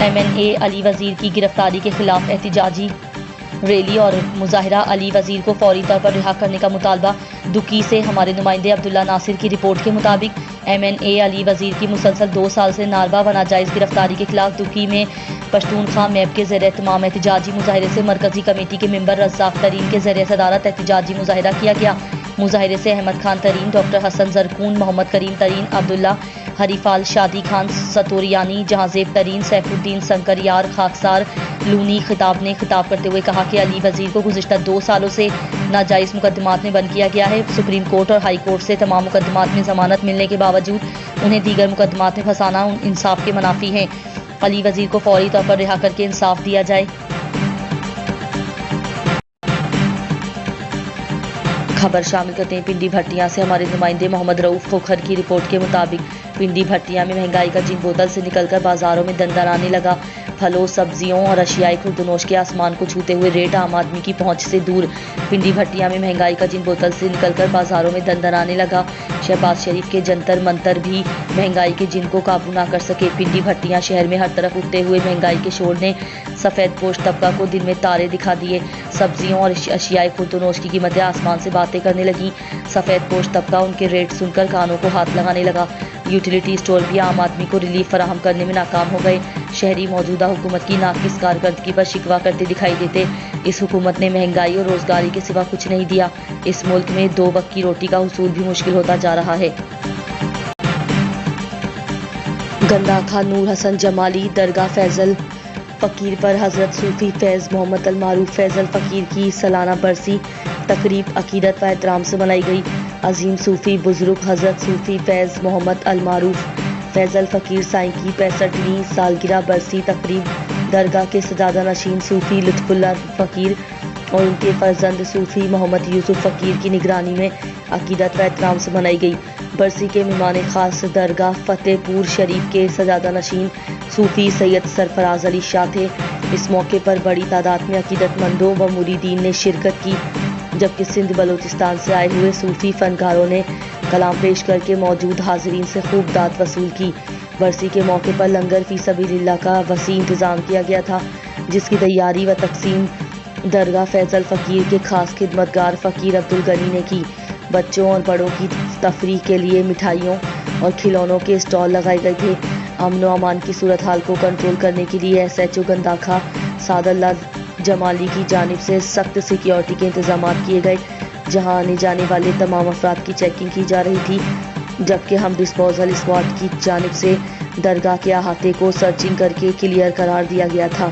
MNA علی وزیر کی گرفتاری کے خلاف احتجاجی ریلی اور مظاہرہ، علی وزیر کو فوری طور پر رہا کرنے کا مطالبہ۔ دکی سے ہمارے نمائندے عبداللہ ناصر کی رپورٹ کے مطابق MNA علی وزیر کی مسلسل 2 سال سے ناروا و ناجائز گرفتاری کے خلاف دکی میں پشتونخوا میپ کے زیر اہتمام احتجاجی مظاہرے سے مرکزی کمیٹی کے ممبر رزاق ترین کے زیر صدارت احتجاجی مظاہرہ کیا گیا۔ مظاہرے سے احمد خان ترین، ڈاکٹر حسن زرکون، محمد کریم ترین، عبداللہ ہریفال، شادی خان ستوریانی، جہانزیب ترین، سیف الدین سنکریار، خاکسار لونی نے خطاب کرتے ہوئے کہا کہ علی وزیر کو گزشتہ 2 سالوں سے ناجائز مقدمات میں بند کیا گیا ہے۔ سپریم کورٹ اور ہائی کورٹ سے تمام مقدمات میں ضمانت ملنے کے باوجود انہیں دیگر مقدمات میں پھنسانا انصاف کے منافی ہے۔ علی وزیر کو فوری طور پر رہا کر کے انصاف دیا جائے۔ خبر شامل کرتے ہیں پنڈی بھٹیاں سے ہمارے نمائندے محمد رؤف کھوکھر کی رپورٹ کے مطابق پنڈی بھٹیاں میں مہنگائی کا جن بوتل سے نکل کر بازاروں میں دندر آنے لگا۔ پھلوں، سبزیوں اور اشیاء خوردنوش کے آسمان کو چھوتے ہوئے ریٹ عام آدمی کی پہنچ سے دور۔ پنڈی بھٹیاں میں مہنگائی کا جن بوتل سے نکل کر بازاروں میں دندر آنے لگا۔ شہباز شریف کے جنتر منتر بھی مہنگائی کے جن کو قابو نہ کر سکے۔ پنڈی بھٹیاں شہر میں ہر طرف اٹھتے ہوئے مہنگائی کے شور نے سفید پوش طبقہ کو دن میں تارے دکھا دیے۔ سبزیوں اور اشیاء خوردنوش کی قیمتیں آسمان سے باتیں کرنے لگیں۔ سفید پوش طبقہ ان کے ریٹ سن کر کانوں کو ہاتھ لگانے لگا۔ یوٹیلیٹی اسٹور بھی عام آدمی کو ریلیف فراہم کرنے میں ناکام ہو گئے۔ شہری موجودہ حکومت کی ناقص کارکردگی پر شکوہ کرتے دکھائی دیتے۔ اس حکومت نے مہنگائی اور روزگاری کے سوا کچھ نہیں دیا۔ اس ملک میں 2 وقت کی روٹی کا حصول بھی مشکل ہوتا جا رہا ہے۔ گنداکھا نور حسن جمالی درگاہ فیض الفقیر پر حضرت صوفی فیض محمد المعروف فیض الفقیر کی سالانہ برسی تقریب عقیدت و احترام سے منائی گئی۔ عظیم صوفی بزرگ حضرت صوفی فیض محمد المعروف فیض الفقیر سائیں کی 65ویں سالگرہ برسی تقریب درگاہ کے سجادہ نشین صوفی لطف اللہ فقیر اور ان کے فرزند صوفی محمد یوسف فقیر کی نگرانی میں عقیدت و احترام سے منائی گئی۔ برسی کے مہمان خاص درگاہ فتح پور شریف کے سجادہ نشین صوفی سید سرفراز علی شاہ تھے۔ اس موقع پر بڑی تعداد میں عقیدت مندوں و مریدین نے شرکت کی، جبکہ سندھ بلوچستان سے آئے ہوئے صوفی فنکاروں نے کلام پیش کر کے موجود حاضرین سے خوب داد وصول کی۔ برسی کے موقع پر لنگر فی سبیل اللہ کا وسیع انتظام کیا گیا تھا، جس کی تیاری و تقسیم درگاہ فیض الفقیر کے خاص خدمتگار فقیر عبدالغنی نے کی۔ بچوں اور بڑوں کی تفریح کے لیے مٹھائیوں اور کھلونوں کے اسٹال لگائے گئے تھے۔ امن و امان کی صورتحال کو کنٹرول کرنے کے لیے SHO گنداکھا سعد اللہ جمالی کی جانب سے سخت سیکیورٹی کے انتظامات کیے گئے، جہاں آنے جانے والے تمام افراد کی چیکنگ کی جا رہی تھی، جبکہ ہم ڈسپوزل اسکواڈ کی جانب سے درگاہ کے احاطے کو سرچنگ کر کے کلیئر قرار دیا گیا تھا۔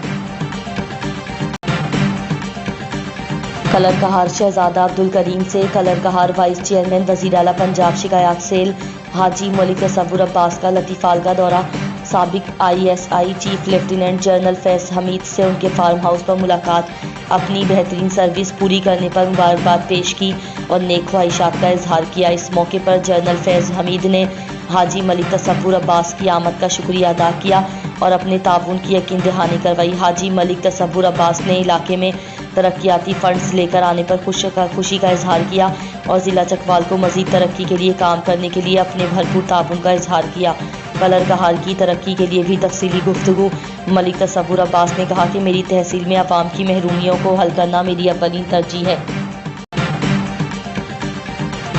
کلر کہار شہزادہ عبدالکریم سے کلر کہار وائس چیئرمین وزیر اعلیٰ پنجاب شکایات سیل حاجی ملک تصور عباس کا لطیفال کا دورہ۔ سابق ISI چیف لیفٹیننٹ جنرل فیض حمید سے ان کے فارم ہاؤس پر ملاقات، اپنی بہترین سروس پوری کرنے پر مبارکباد پیش کی اور نیک خواہشات کا اظہار کیا۔ اس موقع پر جنرل فیض حمید نے حاجی ملک تصور عباس کی آمد کا شکریہ ادا کیا اور اپنے تعاون کی یقین دہانی کروائی۔ حاجی ملک تصور عباس نے علاقے میں ترقیاتی فنڈز لے کر آنے پر خوشی کا اظہار کیا اور ضلع چکوال کو مزید ترقی کے لیے کام کرنے کے لیے اپنے بھرپور تعاون کا اظہار کیا۔ کلر کہار کی ترقی کے لیے بھی تفصیلی گفتگو۔ ملک تصور عباس نے کہا کہ میری تحصیل میں عوام کی محرومیوں کو حل کرنا میری اولین ترجیح ہے۔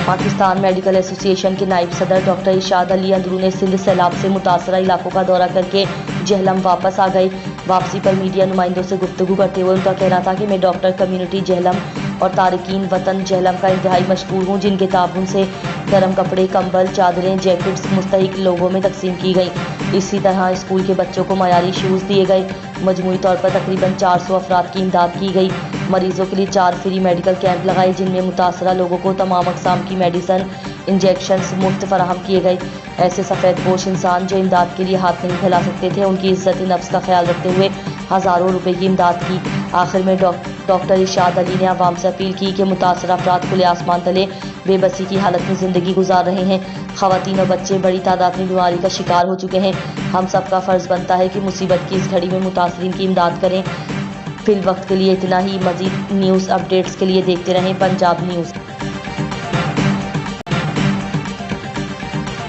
پاکستان میڈیکل ایسوسی ایشن کے نائب صدر ڈاکٹر ارشاد علی اندرون سندھ سیلاب سے متاثرہ علاقوں کا دورہ کر کے جہلم واپس آ گئے۔ واپسی پر میڈیا نمائندوں سے گفتگو کرتے ہوئے ان کا کہنا تھا کہ میں ڈاکٹر کمیونٹی جہلم اور تارکین وطن جہلم کا انتہائی مشکور ہوں، جن کے تعاون سے گرم کپڑے، کمبل، چادریں، جیکٹس مستحق لوگوں میں تقسیم کی گئی۔ اسی طرح اسکول کے بچوں کو معیاری شوز دیے گئے۔ مجموعی طور پر تقریباً 400 افراد کی امداد کی گئی۔ مریضوں کے لیے 4 فری میڈیکل کیمپ لگائے، جن میں متاثرہ لوگوں کو تمام اقسام کی میڈیسن، انجیکشنز مفت فراہم کیے گئے۔ ایسے سفید پوش انسان جو امداد کے لیے ہاتھ نہیں پھیلا سکتے تھے، ان کی عزت نفس کا خیال رکھتے ہوئے ہزاروں روپے کی امداد کی۔ آخر میں ڈاکٹر ارشاد علی نے عوام سے اپیل کی کہ متاثرہ افراد کھلے آسمان تلے بے بسی کی حالت میں زندگی گزار رہے ہیں۔ خواتین اور بچے بڑی تعداد میں بیماری کا شکار ہو چکے ہیں۔ ہم سب کا فرض بنتا ہے کہ مصیبت کی اس گھڑی میں متاثرین کی امداد کریں۔ فی الوقت کے لیے اتنا ہی۔ مزید نیوز اپڈیٹس کے لیے دیکھتے رہیں پنجاب نیوز۔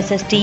SST,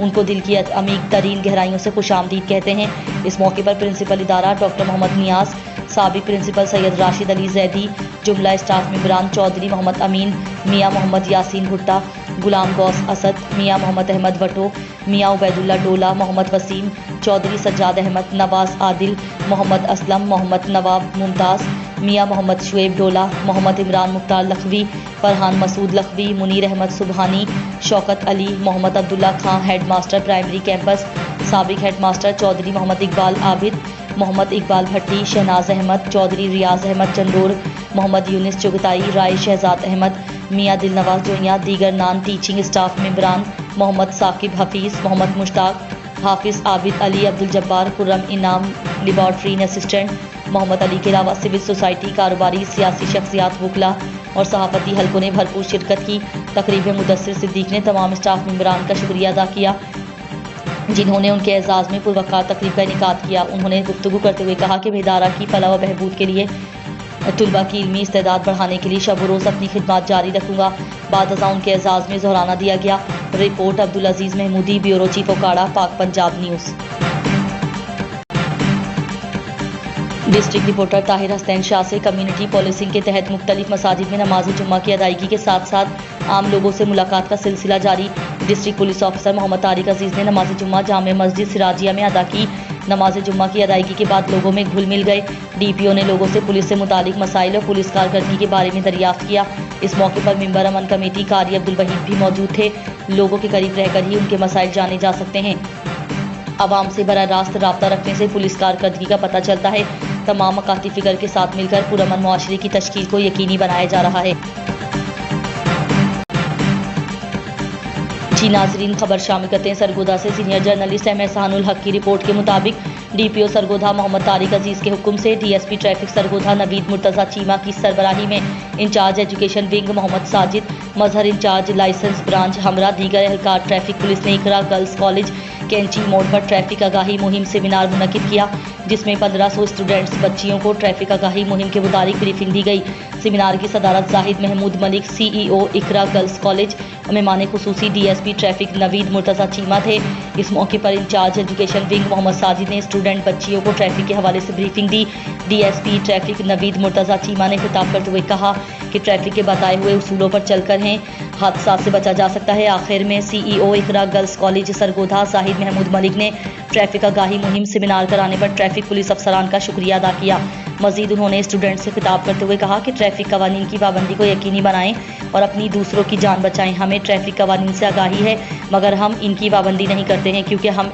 ان کو دل کی عمیق ترین گہرائیوں سے خوش آمدید کہتے ہیں۔ اس موقع پر پرنسپل ادارہ ڈاکٹر محمد نیاز، سابق پرنسپل سید راشد علی زیدی، جملہ اسٹاف ممبران چودھری محمد امین، میاں محمد یاسین بھٹا، غلام غوث اسد، میاں محمد احمد وٹو، میاں عبید اللہ ڈولا، محمد وسیم، چودھری سجاد احمد، نواز عادل، محمد اسلم، محمد Nawab Mumtaz, Mian Muhammad Shoaib Dola, Muhammad Imran Mukhtar Lakhvi, Farhan Masood Lakhvi, Munir Ahmed Subhani, Shaukat Ali, Muhammad Abdullah Khan head master primary campus, سابق ہیڈ ماسٹر چودھری محمد اقبال عابد، محمد اقبال بھٹی، شہناز احمد، چودھری ریاض احمد چندور، محمد یونس چغتائی، رائے شہزاد احمد، میاں دل نواز جوئیاں، دیگر نان ٹیچنگ اسٹاف ممبران، محمد ثاقب حفیظ، محمد مشتاق، حافظ عابد علی، عبدالجبار، خرم انعام لیبارٹری اسسٹنٹ، محمد علی کے علاوہ سول سوسائٹی، کاروباری، سیاسی شخصیات، وکلاء اور صحافتی حلقوں نے بھرپور شرکت کی۔ تقریب میں مدثر صدیق نے تمام اسٹاف ممبران کا شکریہ ادا کیا جنہوں نے ان کے اعزاز میں پروقار تقریب کا انعقاد کیا۔ انہوں نے گفتگو کرتے ہوئے کہا کہ میں ادارہ کی فلاح و بہبود کے لیے طلباء کی علمی استعداد بڑھانے کے لیے شب و روز اپنی خدمات جاری رکھوں گا۔ بعد ازاں ان کے اعزاز میں ظہرانہ دیا گیا۔ Report Abdul Aziz Mehmoodi, bureau chief Okara, Pak Punjab news. District reporter Tahir Hussain Shah سے کمیونٹی پولیسنگ کے تحت مختلف مساجد میں نماز جمعہ کی ادائیگی کے ساتھ ساتھ عام لوگوں سے ملاقات کا سلسلہ جاری۔ ڈسٹرکٹ پولیس آفیسر محمد طارق عزیز نے نماز جمعہ جامع مسجد سراجیہ میں ادا کی۔ نماز جمعہ کی ادائیگی کے بعد لوگوں میں گھل مل گئے۔ ڈی پی او نے لوگوں سے پولیس سے متعلق مسائل اور پولیس کارکردگی کے بارے میں دریافت کیا۔ اس موقع پر ممبر امن کمیٹی قاری عبدالوحید بھی موجود تھے۔ لوگوں کے قریب رہ کر ہی ان کے مسائل جانے جا سکتے ہیں۔ عوام سے براہ راست رابطہ رکھنے سے پولیس کارکردگی کا پتہ چلتا ہے۔ تمام مکاتی فکر کے ساتھ مل کر پرامن معاشرے کی تشکیل کو یقینی بنایا جا رہا ہے۔ جی ناظرین، خبر شامل کرتے ہیں سرگودھا سے۔ سینئر جرنلسٹ ایم احسان الحق کی رپورٹ کے مطابق D P O Sargodha Muhammad Tariq Aziz کے حکم سے D S P traffic Sargodha Naveed Murtaza Cheema کی سربراہی میں incharge education wing Muhammad Sajid, Mazhar incharge license branch ہمراہ دیگر اہلکار ٹریفک پولیس نے اقرا گرلز کالج کینچی موڑ پر ٹریفک آگاہی مہم سیمینار منعقد کیا، جس میں 1500 اسٹوڈنٹس بچیوں کو ٹریفک آگاہی مہم کے متعلق بریفنگ دی گئی۔ سیمینار کی صدارت زاہد محمود ملک، سی ای او اقرا گرلز کالج، مہمان خصوصی ڈی ایس پی ٹریفک نوید مرتضیٰ چیمہ تھے۔ اس موقع پر incharge education wing Muhammad Sajid نے اسٹوڈنٹ بچیوں کو ٹریفک کے حوالے سے بریفنگ دی۔ ڈی ایس پی ٹریفک نوید مرتضیٰ چیمہ نے خطاب کرتے ہوئے کہا کہ ٹریفک کے بتائے ہوئے اصولوں پر چل کر ہیں حادثات سے بچا جا سکتا ہے۔ آخر میں سی ای او اقرا گرلز کالج سرگودھا زاہد محمود ملک نے ٹریفک آگاہی مہم سیمینار کرانے پر ٹریفک پولیس افسران کا شکریہ ادا کیا۔ مزید انہوں نے اسٹوڈنٹ سے خطاب کرتے ہوئے کہا کہ ٹریفک قوانین کی پابندی کو یقینی بنائیں اور اپنی دوسروں کی جان بچائیں۔ ہمیں ٹریفک قوانین سے آگاہی ہے مگر ہم ان کی پابندی نہیں کرتے ہیں کیونکہ ہم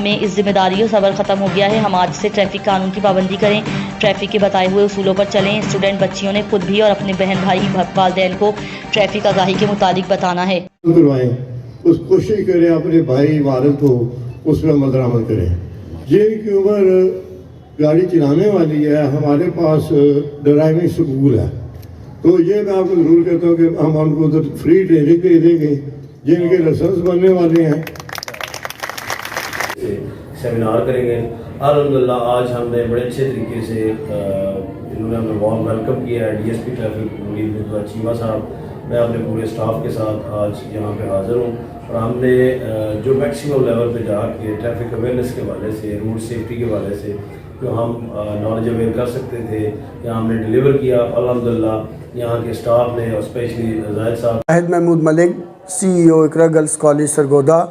میں اس ذمہ داری اور صبر ختم ہو گیا ہے۔ ہم آج سے ٹریفک قانون کی پابندی کریں، ٹریفک کے بتائے ہوئے اصولوں پر چلیں۔ اسٹوڈنٹ بچیوں نے خود بھی اور اپنے بہن بھائی والدین کو ٹریفک آگاہی کے متعلق بتانا ہے۔ اس کوشش کریں اپنے بھائی والد کو اس میں عمل درآمد کریں۔ جن کی عمر گاڑی چلانے والی ہے، ہمارے پاس ڈرائیونگ سکول ہے، تو یہ میں آپ کو ضرور کہتا ہوں کہ ہم ان کو فری ٹریننگ دے دیں گے۔ جن کے لائسنس بننے والے ہیں سیمینار کریں گے۔ الحمدللہ آج ہم نے بڑے اچھے طریقے سے انہوں نے ہمیں وارم ویلکم کیا ہے۔ ڈی ایس پی ٹریفک نوید مرتضیٰ چیمہ صاحب، میں اپنے پورے اسٹاف کے ساتھ آج یہاں پہ حاضر ہوں، اور ہم نے جو میکسیمم لیول پہ جا کے ٹریفک اویئرنیس کے حوالے سے، روڈ سیفٹی کے حوالے سے جو ہم نالج اویئر کر سکتے تھے یہاں ہم نے ڈیلیور کیا۔ الحمدللہ یہاں کے اسٹاف نے اور اسپیشلی زاہد صاحب، زاہد محمود ملک، سی ای او اقرا گرلز کالج سرگودھا،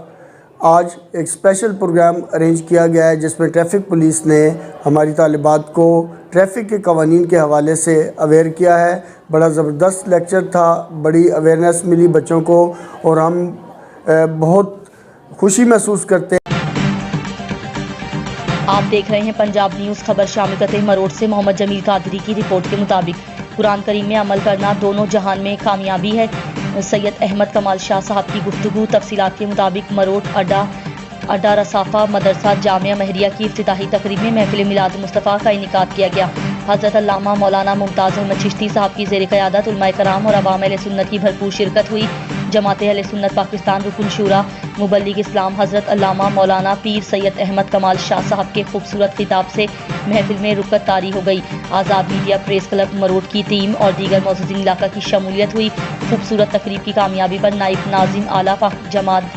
آج ایک اسپیشل پروگرام ارینج کیا گیا ہے جس میں ٹریفک پولیس نے ہماری طالبات کو ٹریفک کے قوانین کے حوالے سے اویئر کیا ہے۔ بڑا زبردست لیکچر تھا، بڑی اویئرنیس ملی بچوں کو، اور ہم بہت خوشی محسوس کرتے ہیں۔ آپ دیکھ رہے ہیں پنجاب نیوز۔ خبر شامل کرتے ہیں مروڑ سے۔ محمد جمیل قادری کی رپورٹ کے مطابق قرآن کریم میں عمل کرنا دونوں جہان میں کامیابی ہے۔ سید احمد کمال شاہ صاحب کی گفتگو۔ تفصیلات کے مطابق مروڑ اڈا رصافہ مدرسہ جامعہ مہریہ کی افتتاحی تقریب میں محفل میلاد مصطفیٰ کا انعقاد کیا گیا۔ حضرت علامہ مولانا ممتاز احمد چشتی صاحب کی زیر قیادت علماء کرام اور عوام اہل سنت کی بھرپور شرکت ہوئی۔ جماعت اہل سنت پاکستان رکن شورا مبلغ اسلام حضرت علامہ مولانا پیر سید احمد کمال شاہ صاحب کے خوبصورت خطاب سے محفل میں رکت طاری ہو گئی۔ آزاد میڈیا پریس کلب مروڑ کی ٹیم اور دیگر معززین علاقہ کی شمولیت ہوئی۔ خوبصورت تقریب کی کامیابی پر نائب ناظم اعلیٰ جماعت